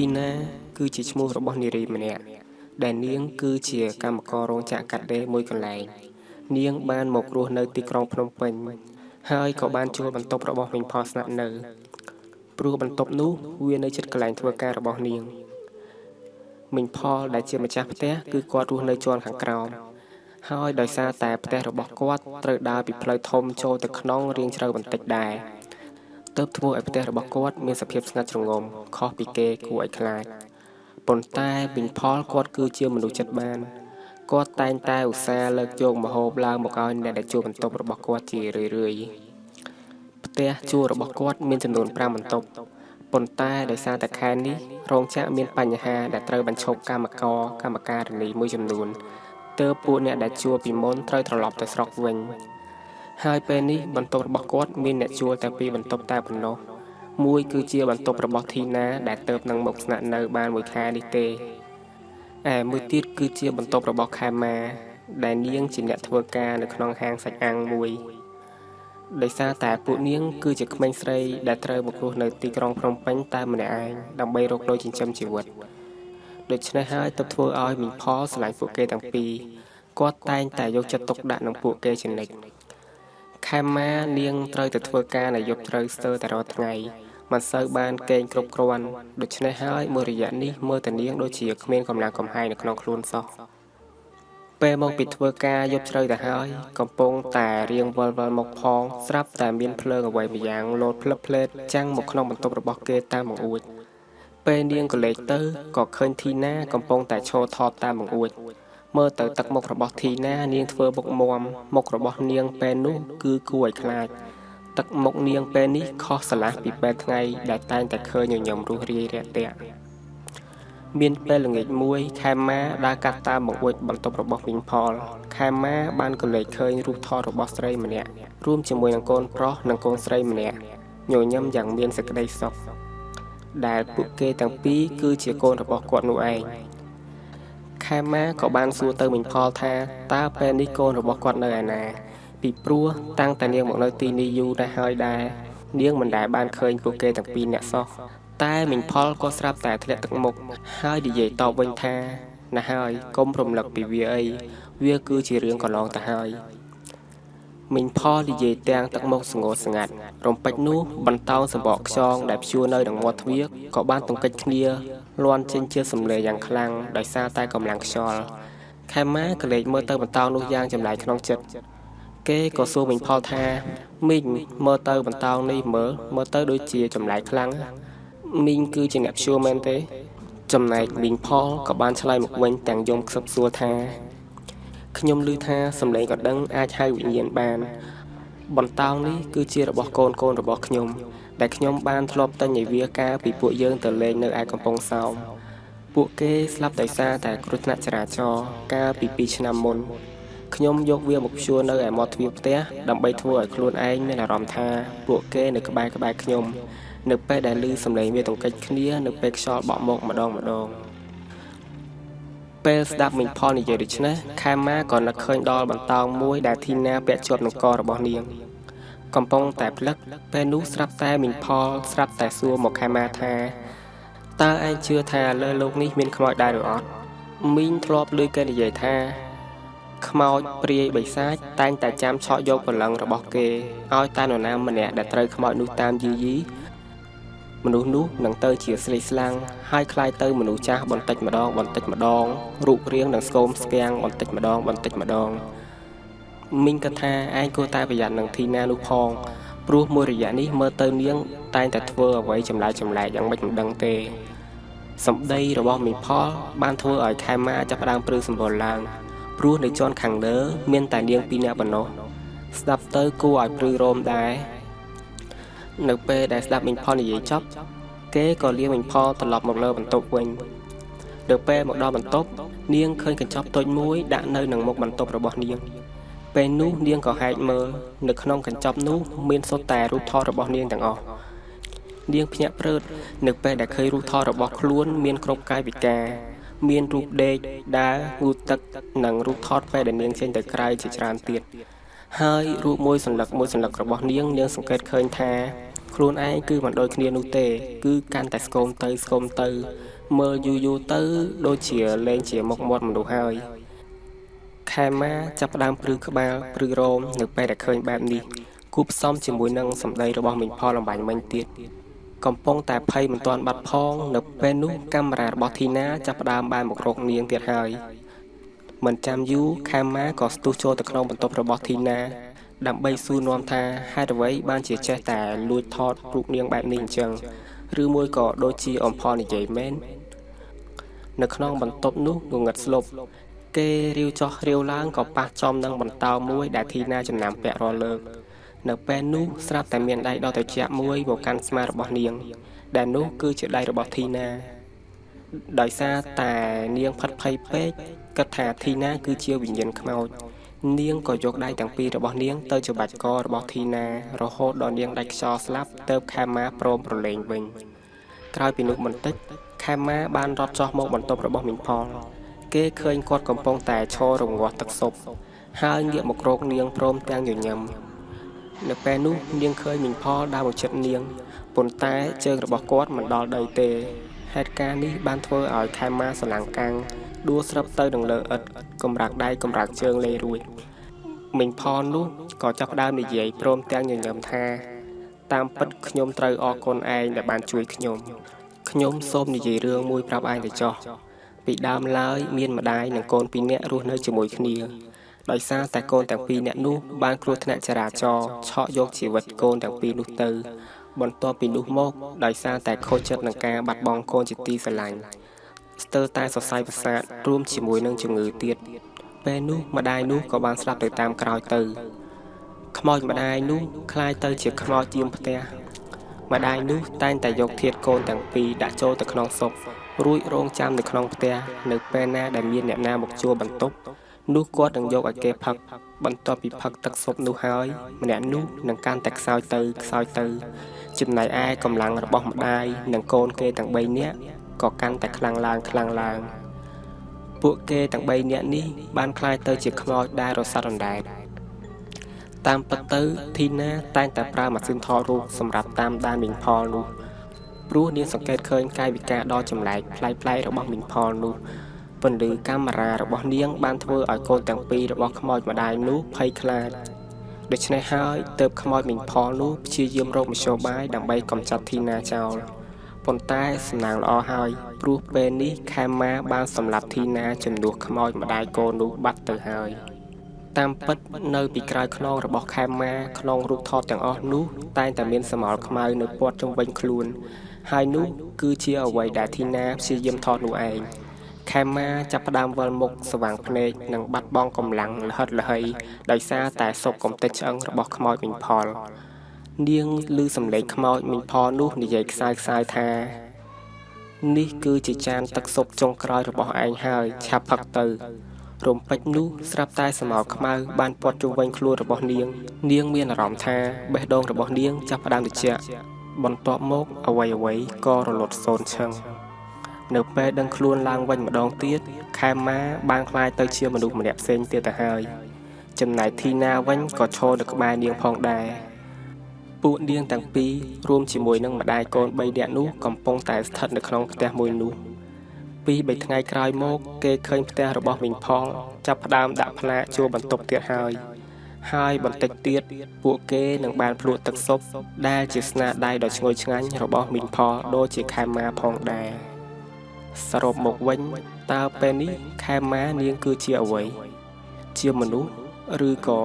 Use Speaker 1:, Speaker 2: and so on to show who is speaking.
Speaker 1: ធីណាគឺជាឈ្មោះរបស់នារីម្នាក់ដែលនាងគឺជាកម្មកររោងចក្រកាត់ដេរមួយកន្លែងនាងបានមករស់នៅទីក្រុងភ្នំពេញហើយក៏បានជួលបន្ទប់របស់មីងផលស្នាក់នៅព្រោះបន្ទប់នោះវានៅជិតកន្លែងធ្វើការរបស់នាងមីងផលដែលជាម្ចាស់ផ្ទះគឺគាត់រស់នៅជាន់ខាងក្រោមហើយដោយសារតែផ្ទះរបស់គាត់ត្រូវដើរពីផ្លូវធំចូលទៅក្នុងរាងជ្រៅបន្តិចដែរទើបធ្វើឲ្យផ្ទះរបស់គាត់មានសភាពស្ងាត់ជ្រងំខុសពីគេគួរឲ្យខ្លាចប៉ុន្តែមីងផលគាត់គឺជាមនុស្សចិត្តបានគាត់តែងតែឧស្សាហ៍លើកយកម្ហូបឡើងមកឲ្យអ្នកដែលជួលបន្ទប់របស់គាត់ជារឿយៗផ្ទះជួលរបស់គាត់មានចំនួន5បន្ទប់ប៉ុន្តែដោយសារតែខែនេះរោងចក្រមានបញ្ហាដែលត្រូវបញ្ឈប់កម្មការិនីមួយចំនួនទើបពួកអ្នកដែលជួលពីមុនត្រូវត្រឡប់ទៅស្រុកវិញហើយពេលនេះបន្ទប់របស់គាត់មានអ្នកជួលតែ2បន្ទប់តែប៉ុណ្ណោះមួយគឺជាបន្ទប់របស់ធីណាដែលទៅនឹងមកស្នាក់នៅបានមួយខែនេះទេមួយទៀតគឺជាបន្ទប់របស់ខែម៉ាដែលនាងជាអ្នកធ្វើការនៅក្នុងហាងសាច់អាំងមួយដោយសារតែពួកនាងគឺជាក្មេងស្រីដែលត្រូវមករស់នៅទីក្រុងភ្នំពេញតែម្នាក់ឯងដើម្បីរកលុយចិញ្ចឹមជីវិតដូច្នេះហើយទើបធ្វើឲ្យមីងផលស្រឡាញ់ពួកគេទាំងពីរគាត់តែងតែយកចិត្តទុកដាក់នឹងពួកគេជានិច្ចខែម៉ានាងត្រូវទៅធ្វើការនៅយប់ជ្រៅស្ទើរតែរាល់ថ្ងៃមិនសូវបានគេងគ្រប់គ្រាន់ដូច្នេះហើយមួយរយៈនេះមើលតែនាងដូចជាគ្មានកម្លាំងកំហែងនៅក្នុងខ្លួនសោះពេលមកពីធ្វើការយប់ជ្រៅទៅហើយកំពុងតែរៀងវិលមកផងស្រាប់តែមានភ្លើងអ្វីម្យ៉ាងលោតភ្លឹបភ្លែតចាំងមកក្នុងបន្ទប់របស់គេតាមបង្អួចពេលនាងក៏លេចទៅក៏ឃើញធីណាកំពុងតែឈរថតតាមបង្អួចមើលទៅទឹកមុខរបស់ធីណានាងធ្វើបុកមាំមុខរបស់នាងពេលនោះគឺគួរឲ្យខ្លាចទឹកមុខនាងពេលនេះខុសស្រឡះពីពេលថ្ងៃដែលតែងតែឃើញញញឹមរស់រាយរាក់ទាក់មានពេលល្ងាចមួយខែម៉ាដើរកាត់តាមបង្អួចបន្ទប់របស់មីងផលខែម៉ាបានក៏លេចឃើញរូបថតរបស់ស្រីម្នាក់រួមជាមួយនឹងកូនប្រុសនិងកូនស្រីម្នាក់ញញឹមយ៉ាងមានសេចក្តីសុខដែលពួកគេទាំងពីរគឺជាកូនរបស់គាត់នោះឯងខែម៉ាក៏បានសួរទៅមីងផលថាតើពេលនេះកូនរបស់គាត់នៅឯណាពីព្រោះតាំងតែនាងមកនៅទីនេះយូរដែរហើយដែរនាងមិនដែលបានឃើញពួកគេទាំងពីរអ្នកសោះតែមីងផលក៏ស្រាប់តែធ្លាក់ទឹកមុខហើយនិយាយតបវិញថាណាហើយកុំរំលឹកពីវាអីវាគឺជារឿងកន្លងទៅហើយមីងផលនិយាយទាំងទឹកមុខស្ងួតស្ងាត់រំពេចនោះបន្តោងសម្បកខ្យងដែលព្យួរនៅនឹងមាត់ទ្វារក៏បានទង្គិចគ្នាលាន់ចេញជាសំឡេងយ៉ាងខ្លាំងដោយសារតែកម្លាំងខ្យល់ខែម៉ាក៏លេចមើលទៅបន្តោងនោះយ៉ាងចម្លែកក្នុងចិត្តគេក៏សួរមីងផលថាមីងមើលទៅបន្តោងនេះមើលទៅដូចជាចម្លែកខ្លាំងមីងគឺជាអ្នកព្យួរមែនទេចំណែកមីងផលក៏បានឆ្លើយមកវិញទាំងយំខ្សឹបសួរថាខ្ញុំឮថាសំឡេងក៏ដឹងអាចហៅវិញ្ញាណបានបន្តោងនេះគឺជារបស់កូនរបស់ខ្ញុំដែលខ្ញុំបានធ្លាប់ទិញឲ្យវាកាលពីពួកយើងទៅលេងនៅឯកំពង់សោមពួកគេស្លាប់ដោយសារតែគ្រោះថ្នាក់ចរាចរណ៍កាលពី2ឆ្នាំមុនខ្ញុំយកវាមកព្យួរនៅឯមាត់ទ្វារផ្ទះដើម្បីធ្វើឲ្យខ្លួនឯងមានអារម្មណ៍ថាពួកគេនៅក្បែរខ្ញុំនៅពេលដែលឮសំឡេងវាទង្គិចគ្នានៅពេលខ្យល់បក់មកម្ដងពេលស្ដាប់មីងផលនិយាយដូច្នេះខែម៉ាក៏នឹកឃើញដល់បន្តោងមួយដែលធីណាពាក់ជាប់នឹងករបស់នាងកំពុងតែភ្លឹកពេលនោះស្រាប់តែមីងផលស្រាប់តែសួរមកខែម៉ាថាតើឯងជឿថាលើโลกនេះមានខ្មោចដែរឬអត់មីងធ្លាប់ឮគេនិយាយថាខ្មោចព្រាយបិសាចតែងតែចាំឆក់យកព្រលឹងរបស់គេឲ្យតែនរណាម្នាក់ដែលត្រូវខ្មោចនោះតាមយីមនុស្សនោះនឹងទៅជាស្លេកស្លាំងហើយคล้ายទៅមនុស្សចាស់បន្តិចម្ដងរូបរាងនឹងស្គមស្គាំងបន្តិចម្ដងមីងគិតថាឯងគួរតែប្រយ័ត្ននឹងធីណានោះផងព្រោះមួយរយៈនេះមើលទៅនាងតែងតែធ្វើអ្វីចម្លែកយ៉ាងមិនដឹងទេសម្ដីរបស់មីងផលបានធ្វើឲ្យខែម៉ាចាប់ផ្ដើមព្រឺសម្បុរឡើងព្រោះនៅជាន់ខាងលើមានតែនាង2នាក់ប៉ុណ្ណោះស្ដាប់ទៅគួរឲ្យព្រឺរោមដែរនៅពេលដែលស្ដាប់មីងផលនិយាយចប់គេក៏លាមីងផលត្រឡប់មកលើបន្ទប់វិញដល់ពេលមកដល់បន្ទប់នាងឃើញកញ្ចប់តូចមួយដាក់នៅនឹងមុខបន្ទប់របស់នាងពេលនោះនាងក៏ហែកមើលនៅក្នុងកញ្ចប់នោះមានសុទ្ធតែរូបថតរបស់នាងទាំងអស់នាងភ្ញាក់ព្រឺតនៅពេលដែលឃើញរូបថតរបស់ខ្លួនមានគ្រប់កាយវិការមានរូបដេកដើរងូតទឹកនិងរូបថតពេលដែលនាងចេញទៅក្រៅជាច្រើនទៀតហើយរូបមួយសន្លឹករបស់នាងសង្កេតឃើញថា ខ្លួនឯងគឺមិនដូចគ្នានោះទេគឺកាន់តែស្គមទៅមើលយូរទៅដូចជាលែងជាមុខមាត់មនុស្សហើយខែម៉ាចាប់ផ្ដើមព្រឺក្បាលព្រឺរោមនៅពេលដែលឃើញបែបនេះគូផ្សំជាមួយនឹងសម្ដីរបស់មីងផលអំបញ្ញមិញទៀតកំពុងតែភ័យមិនទាន់បាត់ផងនៅពេលនោះកាមេរ៉ារបស់ធីណាចាប់ផ្ដើមបានមករកនាងទៀតហើយមិនចាំយូរខេមម៉ាក៏ស្ទុះចូលទៅក្នុងបន្ទប់របស់ធីណាដើម្បីសួរនាំថាហេតុអ្វីបានជាចេះតែលួចថតរូបនាងបែបនេះអញ្ចឹងឬមួយក៏ដូចជាអំផលនិយាយមែននៅក្នុងបន្ទប់នោះងងឹតស្លុបគេរាវចោះរាវឡើងក៏ប៉ះចំនឹងបន្តោមួយដែលធីណាចំណាំពាក់រាល់លើកនៅពេលនោះស្រាប់តែមានដៃដ៏ត្រជាក់មួយមកកាន់ស្មារបស់នាងដែលនោះគឺជាដៃរបស់ធីណាដោយសារតែនាងផិតភ័យពេកគិតថាធីណាគឺជាវិញ្ញាណខ្មោចនាងក៏យកដៃទាំងពីររបស់នាងទៅច្របាច់ករបស់ធីណារហូតដល់នាងដាច់ខ្យល់ស្លាប់ទើបខេមម៉ាព្រមប្រឡែងវិញក្រោយពីនោះបន្តិចខេមម៉ាបានរត់ចុះមកបន្ទប់របស់មីងផលគេឃើញគាត់កំពុងតែឈររងាស់ទឹកស៊ុបហើយងាកមករកនាងព្រមទាំងញញឹមនៅពេលនោះនាងឃើញមីងផលដើរមកជិតនាងប៉ុន្តែជើងរបស់គាត់មិនដល់ដីទេហេតុការណ៍នេះបានធ្វើឲ្យខេមម៉ាស្រឡាំងកាំងដួលស្រាប់ទៅនឹងលើឥដ្ឋកម្រាកដៃកម្រាកជើងលេរួចមីងផលនោះក៏ចាប់ផ្ដើមនិយាយព្រមទាំងញញឹមថាតាមពិតខ្ញុំត្រូវអរគុណឯងដែលបានជួយខ្ញុំសូមនិយាយរឿងមួយប្រាប់ឯងទៅចោះពីដើមឡើយមានម្ដាយនិងកូនពីរនាក់រស់នៅជាមួយគ្នាដោយសារតែកូនទាំងពីរនាក់នោះបានគ្រោះថ្នាក់ចរាចរណ៍ឆក់យកជីវិតកូនទាំងពីរនោះទៅបន្ទាប់ពីនោះមកដោយសារតែខូចចិត្តនឹងការបាត់បង់កូនជាទីស្រឡាញ់ស្ទើរតែសរសៃប្រសាទរួមជាមួយនឹងជំងឺទៀតពេលនោះម្ដាយនោះក៏បានស្លាប់ទៅតាមក្រោយទៅខ្មោចម្ដាយនោះคล้ายទៅជាខ្មោចយាមផ្ទះម្ដាយនោះតែងតែយកធាតុកូនទាំងពីរដាក់ចូលទៅក្នុងស៊ុបរួចរងចាំនៅក្នុងផ្ទះនៅពេលណាដែលមានអ្នកណាមកជួលបន្ទប់នោះគាត់នឹងយកឲ្យគេផឹកបន្ទាប់ពីផឹកទឹកស៊ុបនោះហើយម្នាក់នោះនឹងកាន់តែខ្សោយទៅចំណែកឯកម្លាំងរបស់ម្ដាយនិងកូនគេទាំង3នាក់ក៏កាន់តែខ្លាំងឡើងពួកគេទាំង3នាក់នេះបានคล้ายទៅជាខ្មោចដែលរសាត់រណ្ដែតតាមពិតទៅធីណាតែងតែប្រើម៉ាស៊ីនថតរូបសម្រាប់តាមដានមីងផលនោះព្រោះនាងសង្កេតឃើញកាយវិការដ៏ចម្លែកប្លែកៗរបស់មីងផលនោះពន្លឺកាមេរ៉ារបស់នាងបានធ្វើឲ្យកូនទាំងពីររបស់ខ្មោចម្ដាយនោះភ័យខ្លាចដូច្នេះហើយទើបខ្មោចមីងផលនោះព្យាយាមរកមធ្យោបាយដើម្បីកម្ចាត់ធីណាចោលប៉ុន្តែសំណាងល្អហើយព្រោះពេលនេះខេមម៉ាបានសម្លាប់ធីណាជំនួសខ្មោចម្ដាយកូននោះបាត់ទៅហើយតាមពិតនៅពីក្រោយខ្នងរបស់ខេមម៉ាក្នុងរូបថតទាំងអស់នោះតែងតែមានស្រមោលខ្មៅនៅព័ទ្ធជុំវិញខ្លួនហើយនោះគឺជាអ្វីដែលធីណាព្យាយាមថតនោះឯងខេមម៉ាចាប់ផ្ដើមវិលមុខស្វាងភ្នែកនិងបាត់បង់កម្លាំងលហិតលហីដោយសារតែសពកំទេចឆ្អឹងរបស់ខ្មោចមីងផលនាងឮសំឡេងខ្មោចមីងផលនោះនិយាយខ្សៅថានេះគឺជាចានទឹកស៊ុបចុងក្រោយរបស់ឯងហើយឆាប់ផឹកទៅរំពេចនោះស្រាប់តែស្រមោលខ្មៅបានព័ទ្ធជុំវិញខ្លួនរបស់នាងមានអារម្មណ៍ថាបេះដូងរបស់នាងចាប់ផ្ដើមត្រជាក់បន្ទាប់មកអ្វីក៏រលត់សូន្យឈឹងនៅពេលដឹងខ្លួនឡើងវិញម្ដងទៀតខេមម៉ាបានក្លាយទៅជាមនុស្សម្នាក់ផ្សេងទៀតទៅហើយចំណែកធីណាវិញក៏ឈរនៅក្បែរនាងផងដែរពួកនាងទាំងពីររួមជាមួយនឹងម្ដាយកូន3នាក់នោះកំពុងតែស្ថិតនៅក្នុងផ្ទះមួយនោះ2-3ថ្ងៃក្រោយមកគេឃើញផ្ទះរបស់មីងផលចាប់ផ្ដើមដាក់ផ្លាកជួលបន្ទប់ទៀតហើយបន្តិចទៀតពួកគេនឹងបានភ្លក្សទឹកស៊ុបដែលជាស្នាដៃដ៏ឈ្ងុយឆ្ងាញ់របស់មីងផលដូចជាខេមម៉ាផងដែរសរុបមកវិញតើពេលនេះខេមម៉ានាងគឺជាអ្វីជាមនុស្សឬក៏